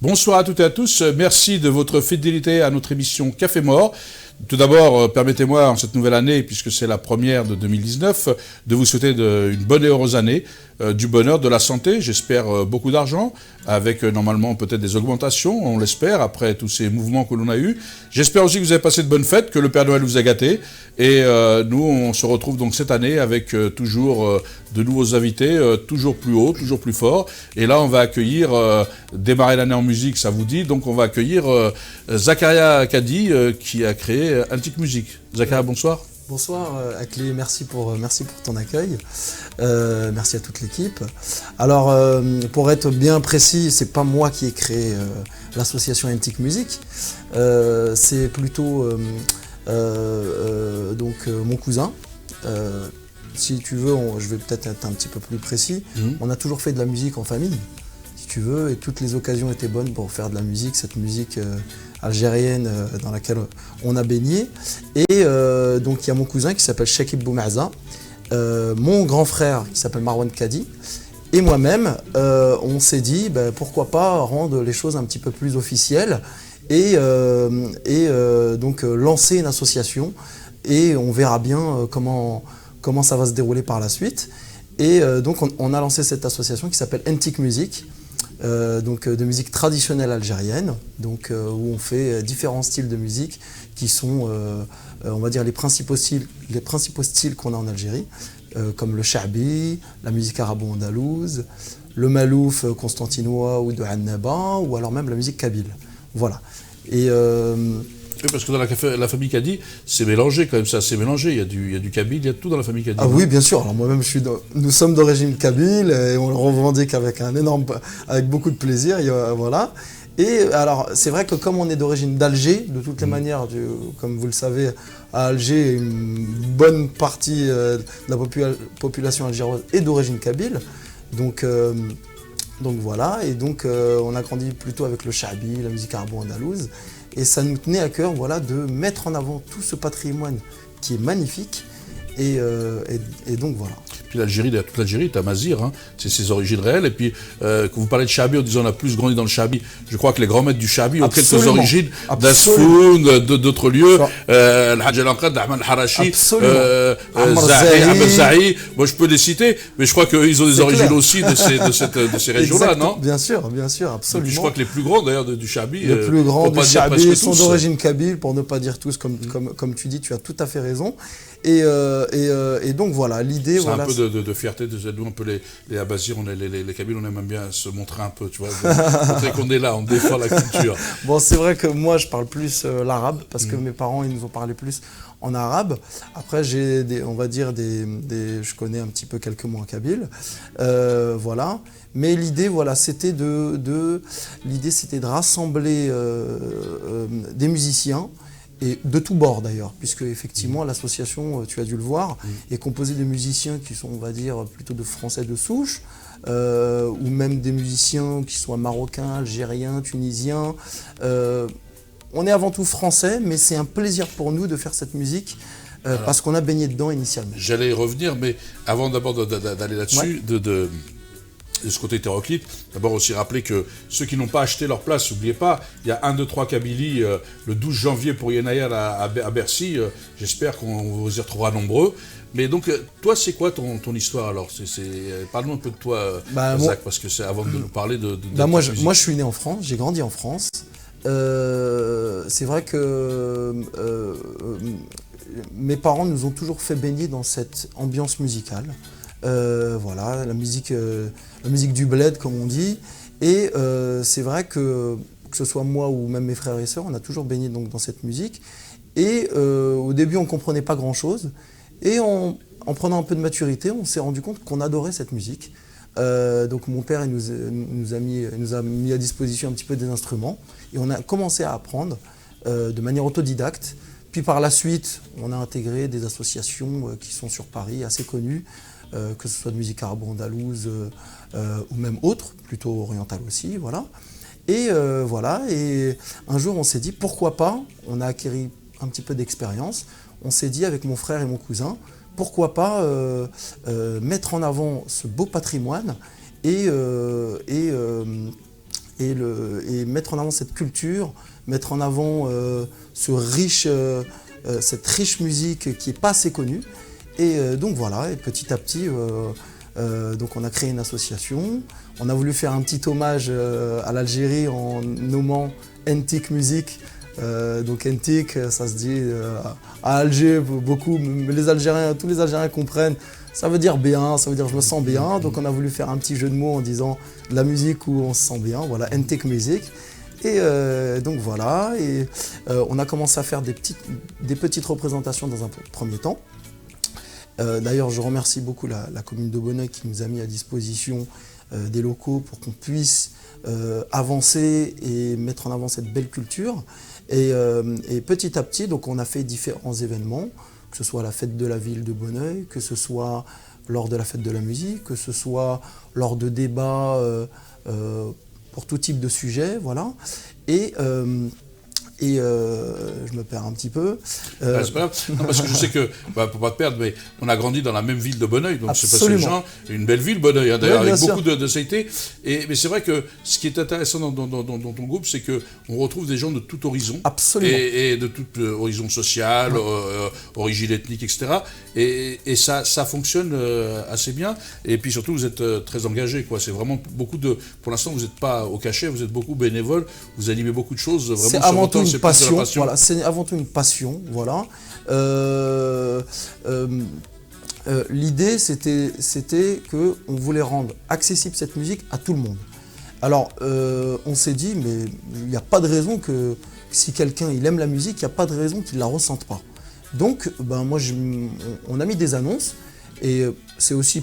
Bonsoir à toutes et à tous. Merci de votre fidélité à notre émission Café Mort. Tout d'abord, permettez-moi en cette nouvelle année, puisque c'est la première de 2019, de vous souhaiter une bonne et heureuse année, du bonheur, de la santé, j'espère beaucoup d'argent, avec normalement peut-être des augmentations, on l'espère, après tous ces mouvements que l'on a eus. J'espère aussi que vous avez passé de bonnes fêtes, que le Père Noël vous a gâté. Et nous, on se retrouve donc cette année avec toujours de nouveaux invités, toujours plus haut, toujours plus fort. Et là, on va accueillir, démarrer l'année en musique, ça vous dit, donc on va accueillir Zakaria Kadi, qui a créé Antique Musique. Zakaria, bonsoir. Bonsoir Akli, merci pour ton accueil. Merci à toute l'équipe. Alors, pour être bien précis, c'est pas moi qui ai créé l'association Antique Musique. C'est plutôt mon cousin. Si tu veux, je vais peut-être être un petit peu plus précis. On a toujours fait de la musique en famille, si tu veux, et toutes les occasions étaient bonnes pour faire de la musique, cette musique algérienne dans laquelle on a baigné. Et donc il y a mon cousin qui s'appelle Chakib Boumaza, mon grand frère qui s'appelle Marwan Kadi, et moi-même, on s'est dit pourquoi pas rendre les choses un petit peu plus officielles et donc lancer une association, et on verra bien comment ça va se dérouler par la suite. Et donc on a lancé cette association qui s'appelle Antique Musique, donc de musique traditionnelle algérienne, donc où on fait différents styles de musique qui sont, on va dire, les principaux styles qu'on a en Algérie, comme le sha'bi, la musique arabo-andalouse, le malouf constantinois ou de Annaba, ou alors même la musique kabyle. Voilà. Et oui, parce que dans la famille Kadi, c'est mélangé quand même, c'est assez mélangé. Il y a du kabyle, il y a tout dans la famille Kadi. Ah oui, bien sûr. Alors moi-même, nous sommes d'origine kabyle et on le revendique avec beaucoup de plaisir. Voilà. Et alors, c'est vrai que comme on est d'origine d'Alger, de toutes les manières, comme vous le savez, à Alger, une bonne partie de la population algéroise est d'origine kabyle. Donc voilà. Et donc on a grandi plutôt avec le sha'bi, la musique arabo-andalouse. Et ça nous tenait à cœur, voilà, de mettre en avant tout ce patrimoine qui est magnifique. Et donc voilà. Puis l'Algérie, toute l'Algérie, Tamazir, hein, c'est ses origines réelles. Et puis, quand vous parlez de Chabi, en disant on a plus grandi dans le Chabi, je crois que les grands maîtres du Chabi ont quelques origines d'Asfoun, d'autres lieux. Al-Hajj al-Anqad, Ahmed al-Harashi, Ahmed Zahi, moi je peux les citer, mais je crois qu'ils ont des origines aussi de ces régions-là, non? Bien sûr, absolument. Donc, je crois que les plus grands d'ailleurs du Chabi, les plus grands du Chabi sont d'origine kabyle, pour ne pas dire tous, comme tu dis, tu as tout à fait raison. Et donc voilà, l'idée... C'est un peu de fierté, nous un peu les Abazirs, les Kabyles, on aime bien se montrer un peu, tu vois, montrer qu'on est là, on défend la culture. Bon, c'est vrai que moi je parle plus l'arabe, parce que mes parents ils nous ont parlé plus en arabe. Après j'ai je connais un petit peu quelques mots en kabyle, voilà. Mais l'idée, voilà, c'était de rassembler des musiciens, et de tous bords d'ailleurs, puisque effectivement l'association, tu as dû le voir, est composée de musiciens qui sont, on va dire, plutôt de français de souche, ou même des musiciens qui soient marocains, algériens, tunisiens. On est avant tout français, mais c'est un plaisir pour nous de faire cette musique, parce qu'on a baigné dedans initialement. J'allais y revenir, mais avant d'abord d'aller là-dessus, de ce côté hétéroclite, d'abord aussi rappeler que ceux qui n'ont pas acheté leur place, n'oubliez pas, il y a 1, 2, 3 Kabylie le 12 janvier pour Yenayel à Bercy. J'espère qu'on vous y retrouvera nombreux. Mais donc, toi, c'est quoi ton histoire alors? Parle-nous un peu de toi, Zach, parce que c'est avant de nous parler de moi, je suis né en France, j'ai grandi en France. C'est vrai que mes parents nous ont toujours fait baigner dans cette ambiance musicale. Voilà, la musique du bled, comme on dit. Et c'est vrai que ce soit moi ou même mes frères et sœurs, on a toujours baigné donc dans cette musique. Et au début, on ne comprenait pas grand-chose. Et en prenant un peu de maturité, on s'est rendu compte qu'on adorait cette musique. Donc mon père il nous a mis à disposition un petit peu des instruments. Et on a commencé à apprendre de manière autodidacte. Puis par la suite, on a intégré des associations qui sont sur Paris, assez connues, que ce soit de musique arabo-andalouse ou même autre, plutôt orientale aussi, voilà. Et voilà, et un jour on s'est dit pourquoi pas, on a acquis un petit peu d'expérience, on s'est dit avec mon frère et mon cousin, pourquoi pas mettre en avant ce beau patrimoine et et mettre en avant cette culture, mettre en avant cette riche musique qui n'est pas assez connue. Et donc voilà, et petit à petit, donc on a créé une association. On a voulu faire un petit hommage à l'Algérie en nommant Entik Music. Donc Entik, ça se dit à Alger, beaucoup, les Algériens, tous les Algériens comprennent. Ça veut dire bien, ça veut dire je me sens bien. Donc on a voulu faire un petit jeu de mots en disant de la musique où on se sent bien. Voilà, Entik Music. Et donc voilà, et on a commencé à faire des petites représentations dans un premier temps. D'ailleurs, je remercie beaucoup la commune de Bonneuil qui nous a mis à disposition des locaux pour qu'on puisse avancer et mettre en avant cette belle culture. Et petit à petit, donc, on a fait différents événements, que ce soit la fête de la ville de Bonneuil, que ce soit lors de la fête de la musique, que ce soit lors de débats pour tout type de sujet, voilà. Et je me perds un petit peu. C'est pas grave. Non, parce que je sais que, pour pas te perdre, mais on a grandi dans la même ville de Bonneuil, donc c'est pas gens, une belle ville Bonneuil, hein, d'ailleurs, avec beaucoup de sainteté. Mais c'est vrai que ce qui est intéressant dans ton groupe, c'est qu'on retrouve des gens de tout horizon. Absolument. Et de tout horizon social, origine ethnique, etc. Et ça fonctionne assez bien. Et puis surtout, vous êtes très engagés, quoi. C'est vraiment beaucoup de. Pour l'instant, vous n'êtes pas au cachet, vous êtes beaucoup bénévoles, vous animez beaucoup de choses. Vraiment, c'est avant tout une passion. Voilà, c'est avant tout une passion. Voilà. L'idée, c'était qu'on voulait rendre accessible cette musique à tout le monde. Alors, on s'est dit, mais il n'y a pas de raison que si quelqu'un il aime la musique, il n'y a pas de raison qu'il ne la ressente pas. Donc, on a mis des annonces, et c'est aussi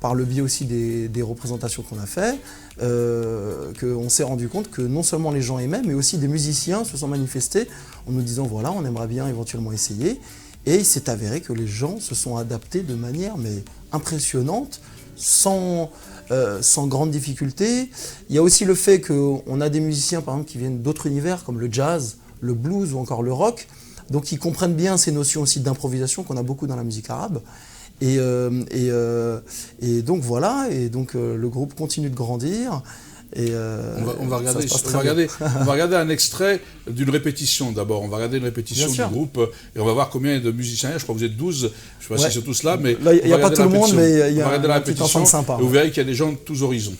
par le biais aussi des représentations qu'on a fait, qu'on s'est rendu compte que non seulement les gens aimaient, mais aussi des musiciens se sont manifestés en nous disant voilà, on aimerait bien éventuellement essayer. Et il s'est avéré que les gens se sont adaptés de manière impressionnante, sans grande difficulté. Il y a aussi le fait qu'on a des musiciens par exemple qui viennent d'autres univers comme le jazz, le blues ou encore le rock, donc ils comprennent bien ces notions aussi d'improvisation qu'on a beaucoup dans la musique arabe. Et donc voilà, et donc le groupe continue de grandir. Et on va regarder un extrait d'une répétition d'abord. On va regarder une répétition du groupe et on va voir combien il y a de musiciens. Je crois que vous êtes 12, je ne sais pas si c'est tous là, mais là, il n'y a pas tout le monde, mais il y a un petit ensemble sympa. Et vous verrez qu'il y a des gens de tous horizons.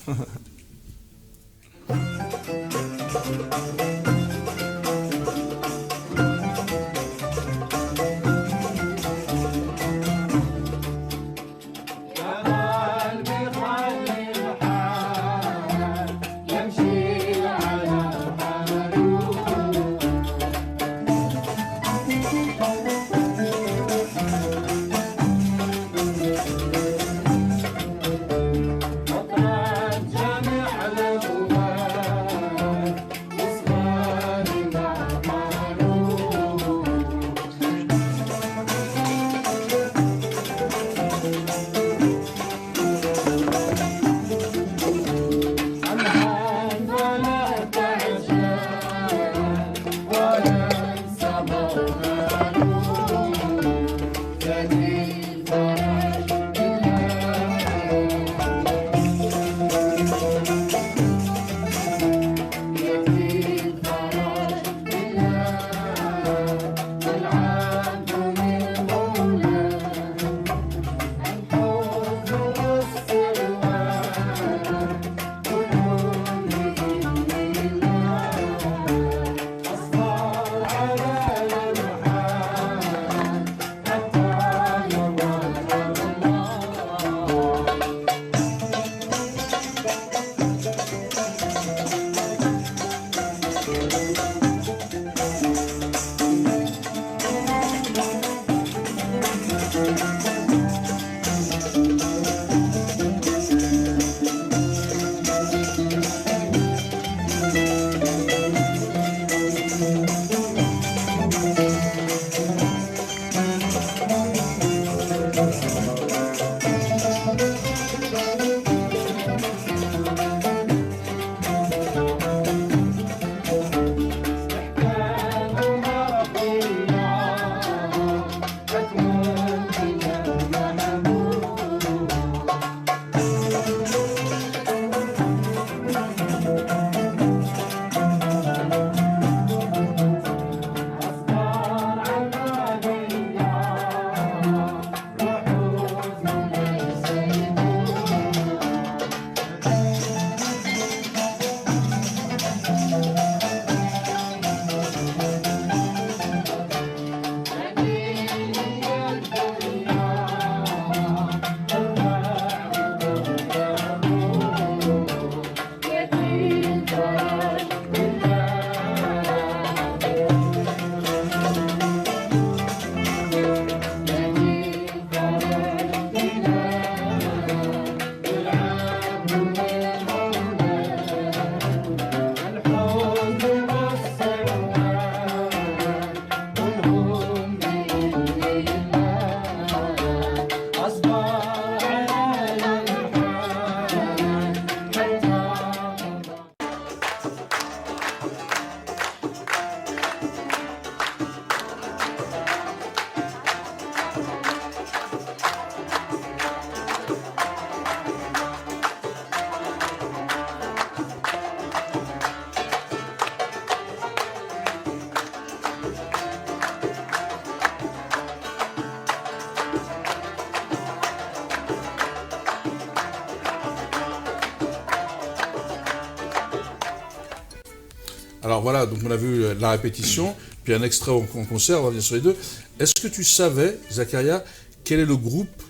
Alors voilà, donc on a vu la répétition, puis un extrait en concert, on va revenir sur les deux. Est-ce que tu savais, Zakaria, quel est le groupe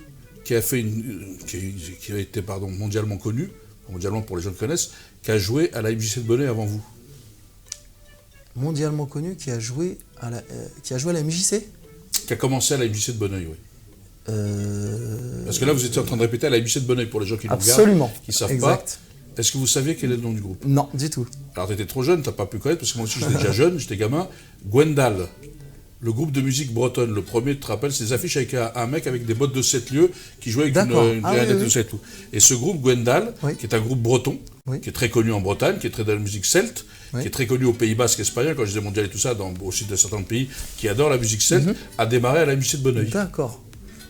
qui a fait qui a été mondialement connu, mondialement pour les gens qui connaissent, qui a joué à la MJC de Bonneuil avant vous? Mondialement connu qui a joué à la MJC? Qui a commencé à la MJC de Bonneuil, oui. Parce que là, vous étiez en train de répéter à la MJC de Bonneuil pour les gens qui nous regardent, qui ne savent exact. Pas. Est-ce que vous saviez quel est le nom du groupe? Non, du tout. Alors, tu étais trop jeune, tu n'as pas pu connaître, parce que moi aussi, j'étais déjà jeune, j'étais gamin. Gwendal, le groupe de musique bretonne, le premier, tu te rappelles, c'est des affiches avec un mec avec des bottes de 7 lieues qui jouait avec une clarinette de 7 tout. Et ce groupe, Gwendal, qui est un groupe breton, qui est très connu en Bretagne, qui est très dans la musique celte, qui est très connu au Pays Basque espagnol, quand je disais mondial et tout ça, aussi de certains pays qui adorent la musique celte, a démarré à la MJC de Bonneuil. D'accord.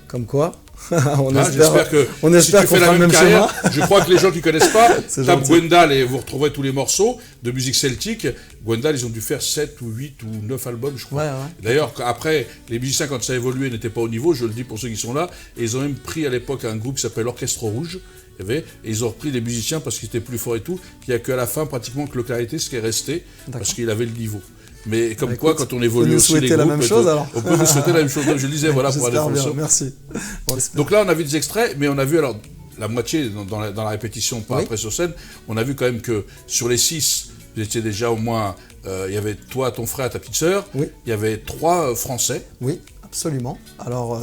Comme quoi, j'espère que si tu fais la même carrière, je crois que les gens qui ne connaissent pas, tapent Gwendal et vous retrouverez tous les morceaux de musique celtique. Gwendal, ils ont dû faire 7 ou 8 ou 9 albums, je crois. D'ailleurs, après, les musiciens, quand ça a évolué, n'étaient pas au niveau, je le dis pour ceux qui sont là, et ils ont même pris à l'époque un groupe qui s'appelle l'Orchestre Rouge, et ils ont repris des musiciens parce qu'ils étaient plus forts et tout, qu'il n'y a qu'à la fin, pratiquement, que le clarinettiste qui est resté, parce qu'il avait le niveau. Mais comme quoi, quand on évolue aussi les groupes, la même chose, alors. On peut vous souhaiter la même chose. Donc, je le disais, voilà, pour aller bien, merci. Donc là, on a vu des extraits, mais on a vu alors la moitié dans la répétition, pas après sur scène. On a vu quand même que sur les 6, vous étiez déjà au moins, il y avait toi, ton frère, ta petite sœur. Il y avait 3 Français. Oui, absolument. Alors,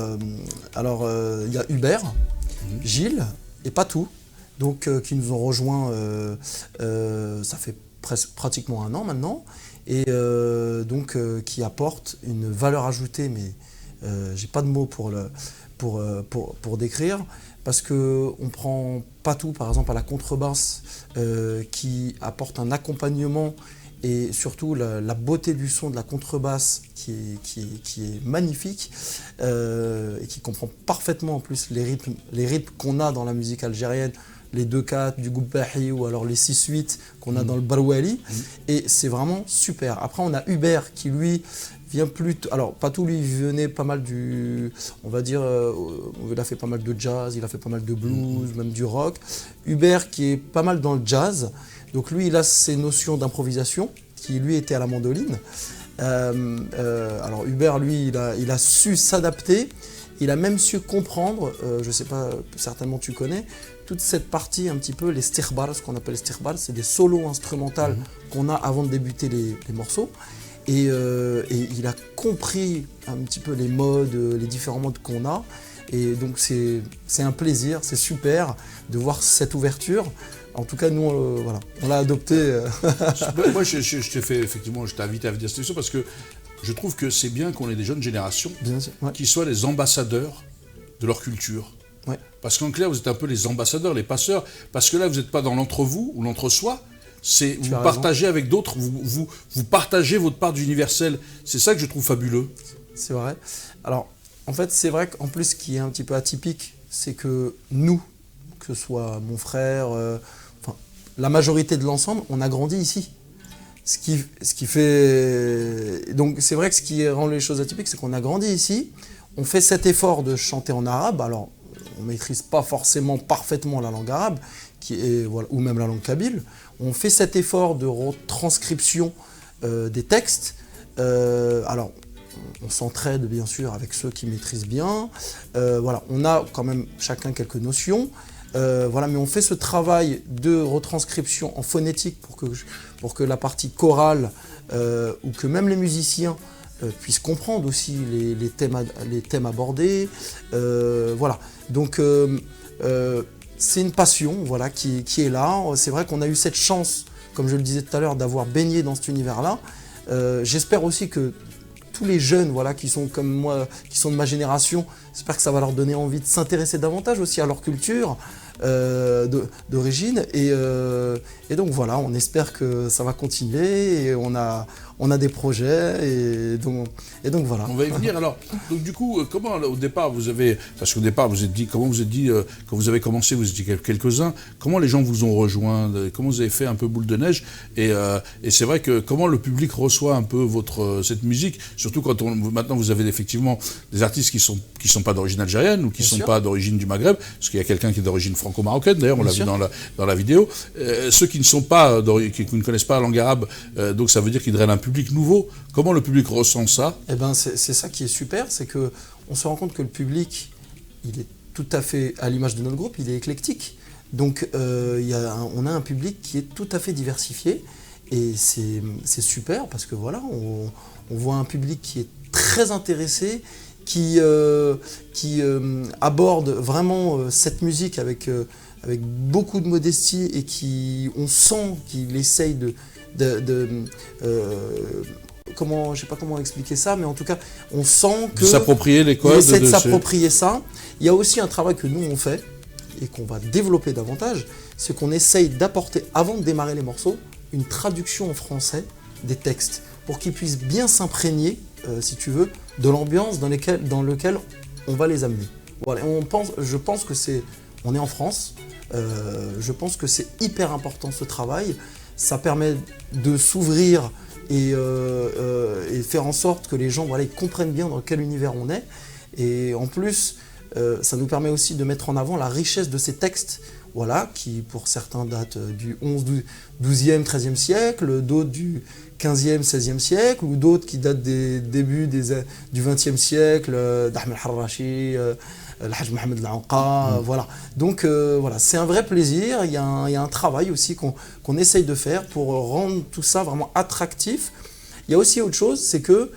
il y a Hubert, Gilles et Patou, donc qui nous ont rejoints. Ça fait pratiquement un an maintenant. Et donc qui apporte une valeur ajoutée, mais j'ai pas de mots pour décrire, parce qu'on prend Patou par exemple à la contrebasse, qui apporte un accompagnement et surtout la beauté du son de la contrebasse qui est magnifique, et qui comprend parfaitement en plus les rythmes qu'on a dans la musique algérienne, les 2/4 du Goubahi ou alors les 6/8 qu'on a dans le Barouali, et c'est vraiment super. Après on a Hubert qui lui vient plutôt, alors Patou lui venait pas mal on va dire, il a fait pas mal de jazz, il a fait pas mal de blues, même du rock. Hubert qui est pas mal dans le jazz, donc lui il a ses notions d'improvisation, qui lui était à la mandoline. Alors Hubert lui il a su s'adapter, il a même su comprendre, je sais pas, certainement tu connais, toute cette partie un petit peu, les stirbals, ce qu'on appelle les stirbals, c'est des solos instrumentales qu'on a avant de débuter les morceaux. Et il a compris un petit peu les modes, les différents modes qu'on a. Et donc c'est un plaisir, c'est super de voir cette ouverture. En tout cas, nous, voilà, on l'a adopté. Moi, je t'ai invité à venir à cette émission parce que je trouve que c'est bien qu'on ait des jeunes générations qui soient les ambassadeurs de leur culture. Parce qu'en clair, vous êtes un peu les ambassadeurs, les passeurs, parce que là, vous n'êtes pas dans l'entre-vous ou l'entre-soi, c'est vous partagez avec d'autres, vous partagez votre part d'universel. C'est ça que je trouve fabuleux. C'est vrai. Alors, en fait, c'est vrai qu'en plus, ce qui est un petit peu atypique, c'est que nous, que ce soit mon frère, la majorité de l'ensemble, on a grandi ici. Ce qui fait... Donc, c'est vrai que ce qui rend les choses atypiques, c'est qu'on a grandi ici, on fait cet effort de chanter en arabe, alors on ne maîtrise pas forcément parfaitement la langue arabe, ou même la langue kabyle. On fait cet effort de retranscription des textes. Alors, on s'entraide bien sûr avec ceux qui maîtrisent bien. Voilà, on a quand même chacun quelques notions. Voilà, mais on fait ce travail de retranscription en phonétique pour que la partie chorale, ou que même les musiciens puissent comprendre aussi les thèmes abordés. Voilà, donc c'est une passion, voilà, qui est là. C'est vrai qu'on a eu cette chance, comme je le disais tout à l'heure, d'avoir baigné dans cet univers-là. J'espère aussi que tous les jeunes, voilà, qui sont comme moi, qui sont de ma génération, j'espère que ça va leur donner envie de s'intéresser davantage aussi à leur culture d'origine. Et donc voilà, on espère que ça va continuer. Et on a on a des projets et donc voilà. On va y venir. Alors, donc du coup, comment au départ vous avez, parce qu'au départ vous êtes dit, comment vous êtes dit, quand vous avez commencé, vous étiez quelques-uns, comment les gens vous ont rejoint, comment vous avez fait un peu boule de neige, et c'est vrai que comment le public reçoit un peu cette musique, surtout quand maintenant vous avez effectivement des artistes qui sont pas d'origine algérienne ou qui sont pas d'origine du Maghreb, parce qu'il y a quelqu'un qui est d'origine franco-marocaine, d'ailleurs on l'a vu dans la vidéo, ceux qui ne sont pas, qui ne connaissent pas la langue arabe, donc ça veut dire qu'ils drainent un public nouveau. Comment le public ressent ça? Eh ben c'est ça qui est super, c'est que on se rend compte que le public, il est tout à fait à l'image de notre groupe, il est éclectique. Donc on a un public qui est tout à fait diversifié et c'est super parce que voilà, on voit un public qui est très intéressé, qui aborde vraiment cette musique avec beaucoup de modestie et on sent qu'il essaye je sais pas comment expliquer ça, mais en tout cas, on sent que s'approprier les codes, il essaie de s'approprier ça. Il y a aussi un travail que nous on fait et qu'on va développer davantage, c'est qu'on essaye d'apporter, avant de démarrer les morceaux, une traduction en français des textes pour qu'ils puissent bien s'imprégner, si tu veux, de l'ambiance dans lequel on va les amener. Voilà, je pense que on est en France, je pense que c'est hyper important ce travail. Ça permet de s'ouvrir et faire en sorte que les gens ils comprennent bien dans quel univers on est. Et en plus, ça nous permet aussi de mettre en avant la richesse de ces textes, qui pour certains datent du 12e, 13e siècle, d'autres du 15e, 16e siècle, ou d'autres qui datent des débuts du 20e siècle, d'Ahmed Harrachi, le Hajj Mohamed Al-Anqa, voilà. Donc c'est un vrai plaisir, il y a un travail aussi qu'on essaye de faire pour rendre tout ça vraiment attractif. Il y a aussi autre chose, c'est que,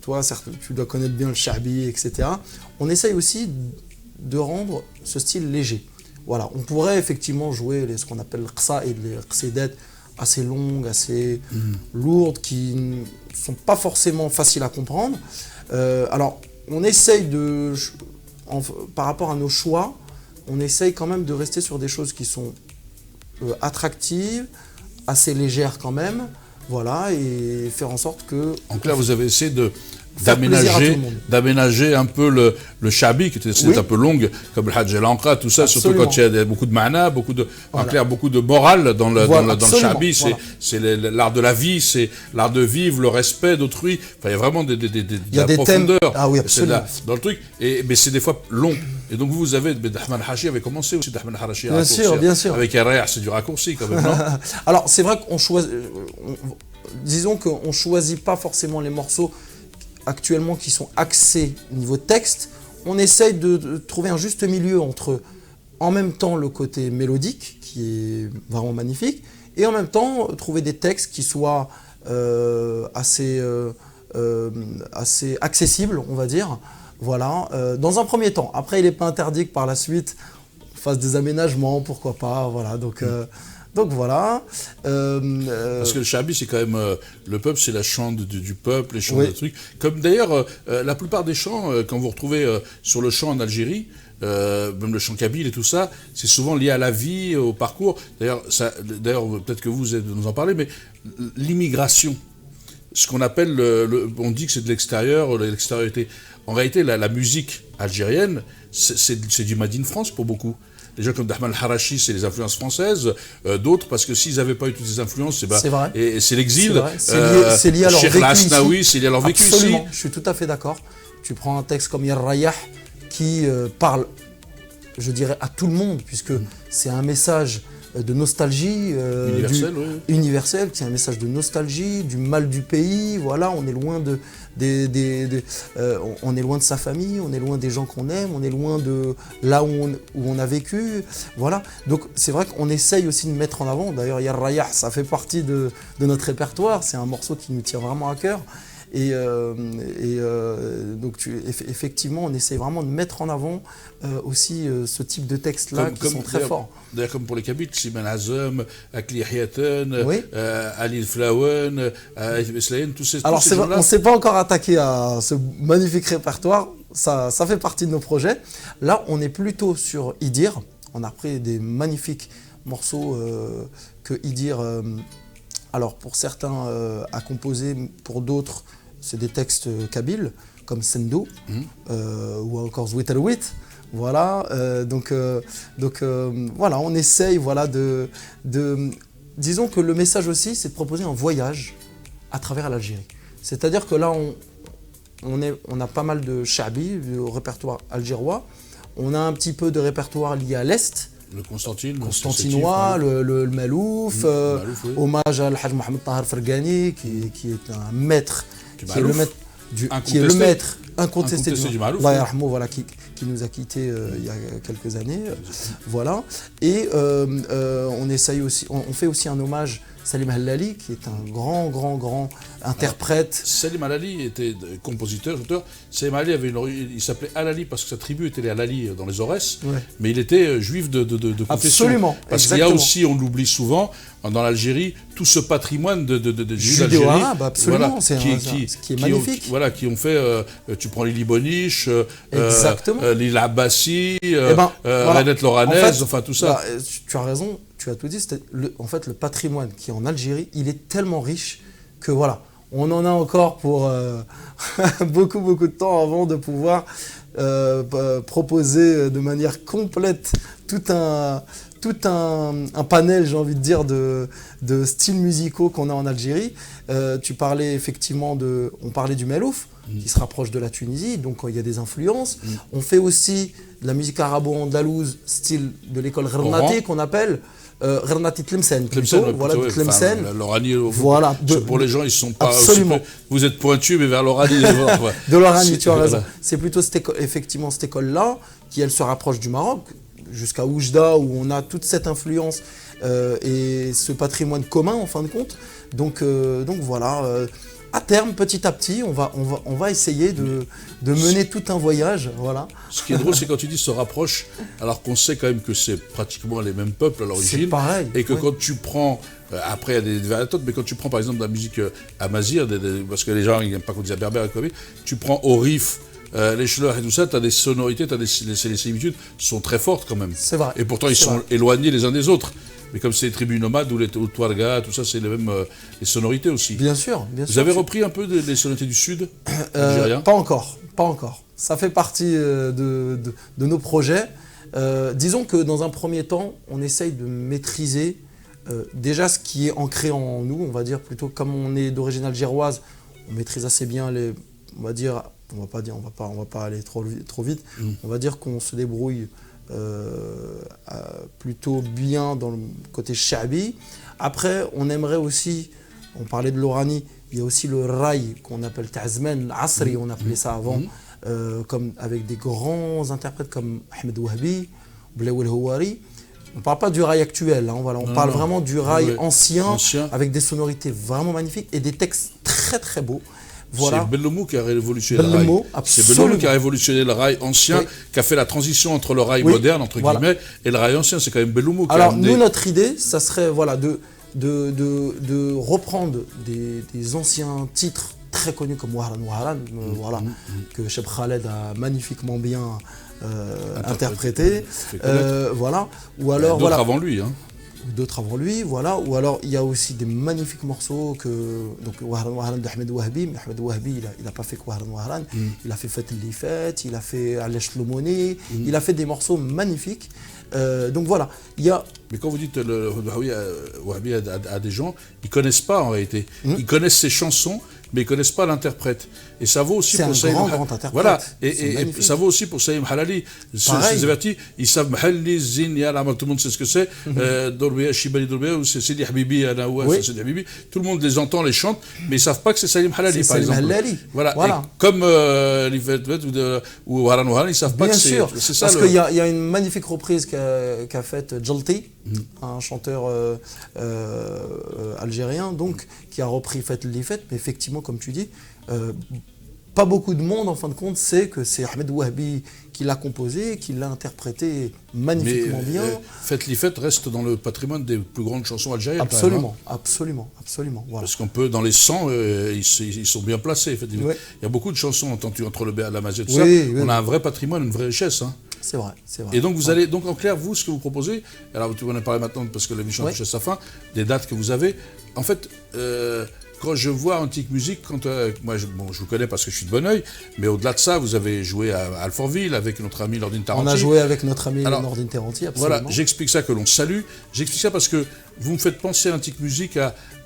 toi, certes, tu dois connaître bien le Sha'bi, etc. On essaye aussi de rendre ce style léger. Voilà, on pourrait effectivement jouer ce qu'on appelle le qsa et les qsidat assez longues, assez lourdes, qui ne sont pas forcément faciles à comprendre. Alors, on essaye par rapport à nos choix, on essaye quand même de rester sur des choses qui sont attractives, assez légères quand même, voilà, et faire en sorte que... En clair, vous avez essayé d'aménager un peu le Sha'bi, qui était un peu longue, comme le Hajj al-Anqa, tout ça, surtout quand il y a beaucoup de ma'na, en clair, beaucoup de morale dans le Sha'bi. C'est l'art de la vie, c'est l'art de vivre, le respect d'autrui. Enfin, il y a vraiment de la profondeur dans le truc, mais c'est des fois long. Et donc vous avez, Ahmed Hachi avait commencé aussi, Ahmed Hachi bien sûr. Avec Yarayah, c'est du raccourci quand même, non? Alors c'est vrai qu'on choisit, disons qu'on ne choisit pas forcément les morceaux actuellement qui sont axés niveau texte. On essaye de trouver un juste milieu entre en même temps le côté mélodique qui est vraiment magnifique et en même temps trouver des textes qui soient assez accessibles, on va dire. Voilà, dans un premier temps. Après, il n'est pas interdit que par la suite, on fasse des aménagements, pourquoi pas. Voilà, donc voilà. Parce que le Sha'bi, c'est quand même le peuple, c'est la chante du peuple, les chants de trucs. Comme d'ailleurs, la plupart des chants, quand vous retrouvez sur le chant en Algérie, même le chant kabyle et tout ça, c'est souvent lié à la vie, au parcours. D'ailleurs, peut-être que vous allez nous en parler, mais l'immigration, ce qu'on appelle, on dit que c'est de l'extérieur, l'extériorité. En réalité, la musique algérienne, c'est du Made in France pour beaucoup. Les gens comme Ahmed Harachi, c'est les influences françaises. D'autres, parce que s'ils n'avaient pas eu toutes ces influences, et c'est l'exil. C'est lié à leur vécu ici. C'est lié à leur vécu ici. Absolument, je suis tout à fait d'accord. Tu prends un texte comme Yarayah qui parle, je dirais, à tout le monde, puisque c'est un message de nostalgie universel, c'est un message de nostalgie, du mal du pays. Voilà, on est loin on est loin de sa famille, on est loin des gens qu'on aime, on est loin de là où on a vécu. Voilà, donc c'est vrai qu'on essaye aussi de mettre en avant. D'ailleurs, Yarayah, ça fait partie de notre répertoire. C'est un morceau qui nous tient vraiment à cœur. Donc effectivement, on essaie vraiment de mettre en avant aussi ce type de textes-là qui sont très forts. D'ailleurs, comme pour les Kabyles, Siman Azam, Akli Yahiatan, Ali Flawen, Islayen, tous ces Alors, gens-là. On ne s'est pas encore attaqué à ce magnifique répertoire, ça fait partie de nos projets. Là, on est plutôt sur Idir. On a pris des magnifiques morceaux que Idir Alors pour certains a composé, pour d'autres c'est des textes kabyles comme Sendo ou encore Zwitarouit. Voilà, voilà, on essaye voilà, disons que le message aussi c'est de proposer un voyage à travers l'Algérie. C'est-à-dire que là on a pas mal de shabi, du répertoire algérois, on a un petit peu de répertoire lié à l'Est, le constantinois, le Malouf, hommage à Al-Hajj Mohamed Tahar Fergani, qui est un maître, qui est le maître incontesté du Malouf, voilà, qui nous a quittés il y a quelques années, voilà. Et on essaye aussi, on fait aussi un hommage Salim Hallali, qui est un grand interprète. Alors, Salim Hallali était compositeur, auteur. Salim Hallali il s'appelait Hallali parce que sa tribu était les Hallali dans les Aurès, mais il était juif de confession. Absolument. Parce qu'il y a aussi, on l'oublie souvent, dans l'Algérie, tout ce patrimoine de juifs d'Algérie. Judéo-arabe, absolument, voilà, qui est magnifique. Qui ont fait, tu prends Lili Boniche, Lila Abbassi, Renette Loranaise, enfin tout ça. Tu as raison. Tu as tout dit, en fait le patrimoine qui est en Algérie, il est tellement riche que voilà, on en a encore pour beaucoup de temps avant de pouvoir proposer de manière complète tout un panel, j'ai envie de dire, de styles musicaux qu'on a en Algérie. Tu parlais effectivement on parlait du Melouf, qui se rapproche de la Tunisie, donc il y a des influences. On fait aussi de la musique arabo-andalouse, style de l'école Ghernati qu'on appelle. Ghernati Tlemcen, voilà, Tlemcen. L'Oranie, voilà, pour les gens, ils ne sont pas... Absolument. Vous êtes pointu, mais vers l'Oranie. De l'Oranie, tu as raison. C'est plutôt effectivement cette école-là, qui elle se rapproche du Maroc, jusqu'à Oujda, où on a toute cette influence et ce patrimoine commun, en fin de compte. Donc voilà... à terme, petit à petit, on va essayer de mener tout un voyage, voilà. Ce qui est drôle, c'est quand tu dis se rapproche, alors qu'on sait quand même que c'est pratiquement les mêmes peuples à l'origine. C'est pareil. Et que quand tu prends, après il y a des variantes, mais quand tu prends par exemple de la musique amazigh, parce que les gens n'aiment pas qu'on dise berbère, tu prends au Rif, les chleurs et tout ça, tu as des sonorités, les similitudes sont très fortes quand même. C'est vrai. Et pourtant ils sont éloignés les uns des autres. Mais comme c'est les tribus nomades ou les Touarega, tout ça, c'est les mêmes les sonorités aussi. Bien sûr, bien sûr. Vous avez repris un peu les sonorités du Sud algérien? Pas encore. Ça fait partie de nos projets. Disons que dans un premier temps, on essaye de maîtriser déjà ce qui est ancré en nous, on va dire plutôt comme on est d'origine algéroise, on maîtrise assez bien on va pas aller trop vite. On va dire qu'on se débrouille plutôt bien dans le côté shabi. Après, on aimerait aussi, on parlait de l'Oranie, il y a aussi le raï qu'on appelle Ta'zmen, l'Asri, on appelait ça avant, comme avec des grands interprètes comme Ahmed Wahbi, Blaoul Houari. On ne parle pas du raï actuel, hein, voilà, on parle vraiment du raï ancien, avec des sonorités vraiment magnifiques et des textes très beaux. Voilà. C'est Bellomo qui a révolutionné le rail. C'est Bellomo qui a révolutionné le rail ancien, qui a fait la transition entre le rail moderne, entre guillemets, et le rail ancien. C'est quand même Bellomo qui a amené... nous, notre idée, ça serait voilà, de reprendre des anciens titres très connus comme Wahran Wahran, que Cheb Khaled a magnifiquement bien interprété. Voilà. Ou alors, d'autres avant lui, hein. D'autres avant lui, voilà. Ou alors il y a aussi des magnifiques morceaux donc Wahran Wahran d'Ahmed Wahbi. Mais Ahmed Wahbi, il n'a pas fait que Wahran Wahran. Il a fait Fat Lifat, il a fait Alesh Lomoni, il a fait des morceaux magnifiques. Donc voilà, il y a... Mais quand vous dites le Wahbi à des gens, ils ne connaissent pas en réalité. Ils connaissent ses chansons, mais ils ne connaissent pas l'interprète. Et ça vaut aussi pour Saïm. C'est un grand interprète. Voilà, et ça vaut aussi pour Saïm Hallali. Ces avertis, ils savent Mahalli, Zin, Yala, tout le monde sait ce que c'est. Dorbea, Shibali Dorbea, ou c'est Sidi Habibi, Anaouaf, c'est Sidi Habibi. Tout le monde les entend, les chante, mais ils ne savent pas que c'est Saïm Hallali, par exemple. Hallali. Voilà. Comme Lifet ou Wahran Wahran, ils ne savent pas que c'est ça. Parce qu'il y a une magnifique reprise qu'a faite Jalti, un chanteur algérien, donc, qui a repris Fat Lifet, mais effectivement, comme tu dis, pas beaucoup de monde, en fin de compte, sait que c'est Ahmed Wahbi qui l'a composé, qui l'a interprété magnifiquement bien. Fat Lifet reste dans le patrimoine des plus grandes chansons algériennes. Absolument. Voilà. Parce qu'on peut, dans les 100, ils sont bien placés. Il y a beaucoup de chansons entendues entre le Béa et la Mazette, tout ça. On a un vrai patrimoine, une vraie richesse. Hein. c'est vrai, c'est vrai. Et donc vous allez, donc en clair, vous, ce que vous proposez, alors tu en as parlé maintenant parce que l'émission touche à sa fin, des dates que vous avez. En fait, quand je vois Antique Musique, moi je vous connais parce que je suis de Bonneuil, mais au-delà de ça, vous avez joué à Alfortville avec notre ami Nordine Tarenti. On a joué avec notre ami Nordine Tarenti, absolument. Voilà, j'explique ça que l'on salue. J'explique ça parce que vous me faites penser Antique Musique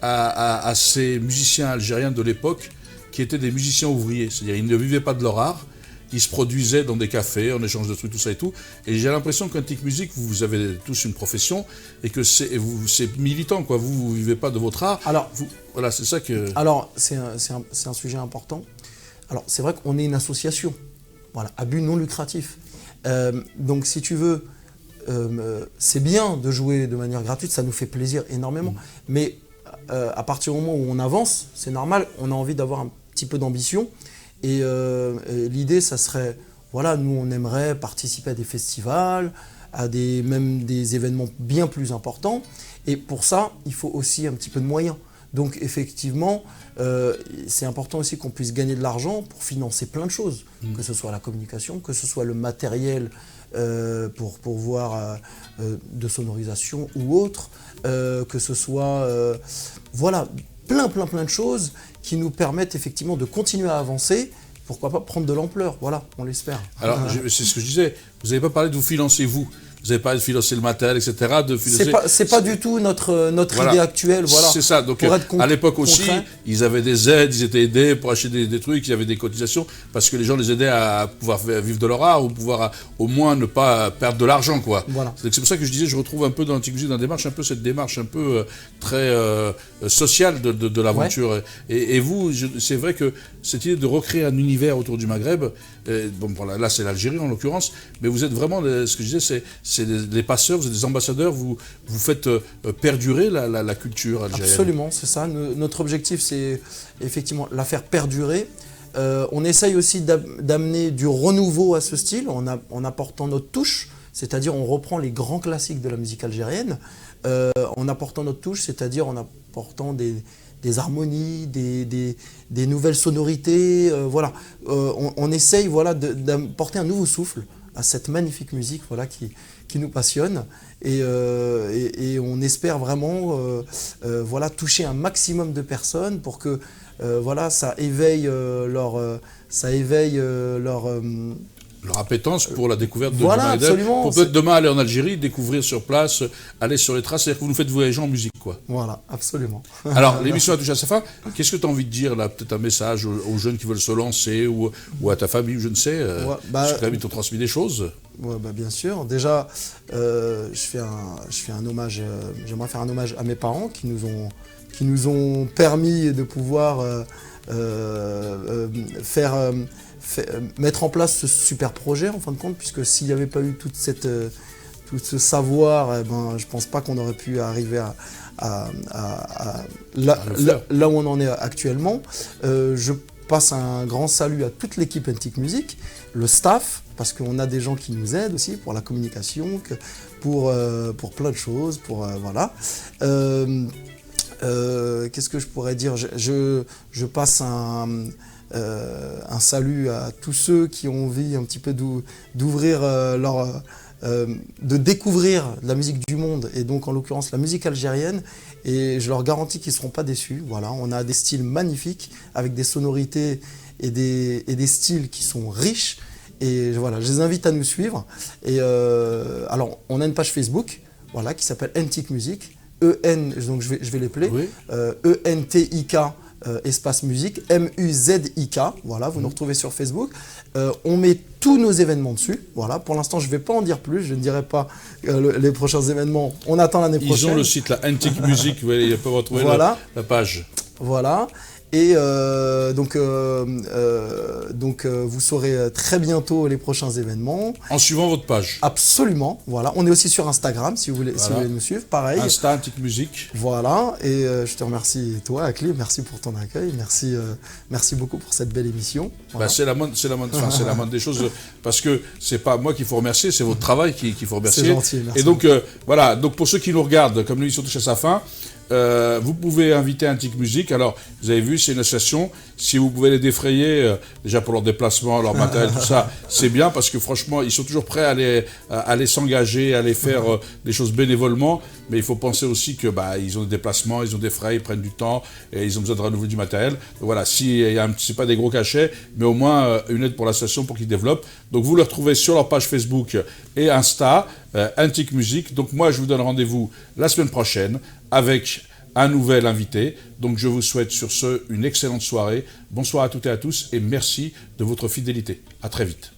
à ces musiciens algériens de l'époque qui étaient des musiciens ouvriers. C'est-à-dire ils ne vivaient pas de leur art. Ils se produisaient dans des cafés, en échange de trucs, tout ça et tout. Et j'ai l'impression qu'Antique Musique, vous avez tous une profession et que c'est militant, quoi. Vous ne vivez pas de votre art. Alors, voilà, c'est ça que... Alors, c'est un sujet important. Alors, c'est vrai qu'on est une association, voilà, à but non lucratif. Donc, si tu veux, c'est bien de jouer de manière gratuite, ça nous fait plaisir énormément. Mais à partir du moment où on avance, c'est normal, on a envie d'avoir un petit peu d'ambition. Et l'idée, ça serait, voilà, nous on aimerait participer à des festivals, même des événements bien plus importants. Et pour ça, il faut aussi un petit peu de moyens. Donc effectivement, c'est important aussi qu'on puisse gagner de l'argent pour financer plein de choses, que ce soit la communication, que ce soit le matériel pour pourvoir de sonorisation ou autre, que ce soit, voilà, plein de choses qui nous permettent effectivement de continuer à avancer, pourquoi pas prendre de l'ampleur, voilà, on l'espère. Alors, c'est ce que je disais, vous n'avez pas parlé de vous financer vous, vous n'avez pas parlé de financer le matériel, etc. C'est pas du tout notre voilà. Idée actuelle, voilà. C'est ça, donc à l'époque aussi, ils avaient des aides, ils étaient aidés pour acheter des trucs, il y avait des cotisations, parce que les gens les aidaient à pouvoir vivre de leur art, ou pouvoir au moins ne pas perdre de l'argent, quoi. Voilà. C'est pour ça que je disais, je retrouve un peu dans l'Antique Musique, dans la démarche, un peu cette démarche un peu très sociale de l'aventure. Ouais. Et vous, c'est vrai que cette idée de recréer un univers autour du Maghreb, bon, voilà, là c'est l'Algérie en l'occurrence, mais vous êtes vraiment, ce que je disais, c'est des passeurs, vous êtes des ambassadeurs, vous faites perdurer la culture algérienne. Absolument, c'est ça. Notre objectif, c'est effectivement la faire perdurer. On essaye aussi d'amener du renouveau à ce style en apportant notre touche, c'est-à-dire on reprend les grands classiques de la musique algérienne, en apportant notre touche, c'est-à-dire en apportant des harmonies, des nouvelles sonorités, voilà. On essaye, voilà, d'apporter un nouveau souffle à cette magnifique musique, voilà, qui nous passionne, et on espère vraiment voilà, toucher un maximum de personnes pour que voilà, ça éveille leur appétence pour la découverte de voilà, absolument. Pour peut-être demain aller en Algérie, découvrir sur place, aller sur les traces, c'est-à-dire que vous nous faites voyager en musique, quoi. Voilà, absolument. Alors, l'émission a touché à sa fin. Qu'est-ce que tu as envie de dire, là, peut-être un message aux jeunes qui veulent se lancer, ou à ta famille, je ne sais, parce que ils t'ont transmis des choses. Ouais, bien sûr. Déjà, je fais un hommage, j'aimerais faire un hommage à mes parents qui nous ont permis de pouvoir mettre en place ce super projet, en fin de compte, puisque s'il n'y avait pas eu tout ce savoir, je ne pense pas qu'on aurait pu arriver là où on en est actuellement. Je passe un grand salut à toute l'équipe Antique Musique, le staff, parce qu'on a des gens qui nous aident aussi pour la communication, pour plein de choses, voilà. Qu'est-ce que je pourrais dire ? Je passe un salut à tous ceux qui ont envie un petit peu d'ouvrir de découvrir la musique du monde, et donc en l'occurrence la musique algérienne, et je leur garantis qu'ils ne seront pas déçus. Voilà, on a des styles magnifiques avec des sonorités et des styles qui sont riches, et voilà, je les invite à nous suivre. Et alors on a une page Facebook, voilà, qui s'appelle Antique Musique, donc je vais l'épeler, oui. ENTIK espace musique, MUZIK, voilà, vous nous retrouvez sur Facebook. On met tous nos événements dessus, voilà. Pour l'instant, je ne vais pas en dire plus, je ne dirai pas les prochains événements, on attend l'année prochaine. Ils ont le site, la Antique Musique, ils peuvent retrouver voilà. la page. Voilà. Et donc vous saurez très bientôt les prochains événements. En suivant votre page. Absolument, voilà. On est aussi sur Instagram, si vous voulez nous suivre, pareil. Insta, Antique Musique. Voilà, et je te remercie, toi, Akli, merci pour ton accueil, merci beaucoup pour cette belle émission. Voilà. C'est la moindre des choses, parce que c'est pas moi qu'il faut remercier, c'est votre travail qu'il faut remercier. C'est gentil, merci. Et donc, voilà, donc pour ceux qui nous regardent, comme l'émission touche à sa fin, vous pouvez inviter Antique Musique. Alors, vous avez vu, c'est une association. Si vous pouvez les défrayer, déjà pour leur déplacement, leur matériel, tout ça, c'est bien parce que franchement, ils sont toujours prêts à aller s'engager, à aller faire des choses bénévolement. Mais il faut penser aussi que ils ont des déplacements, ils ont des frais, ils prennent du temps et ils ont besoin de renouveler du matériel. Donc voilà, c'est pas des gros cachets, mais au moins une aide pour l'association pour qu'ils développent. Donc vous le retrouvez sur leur page Facebook et Insta, Antique Musique. Donc moi, je vous donne rendez-vous la semaine prochaine avec un nouvel invité. Donc je vous souhaite sur ce une excellente soirée. Bonsoir à toutes et à tous et merci de votre fidélité. À très vite.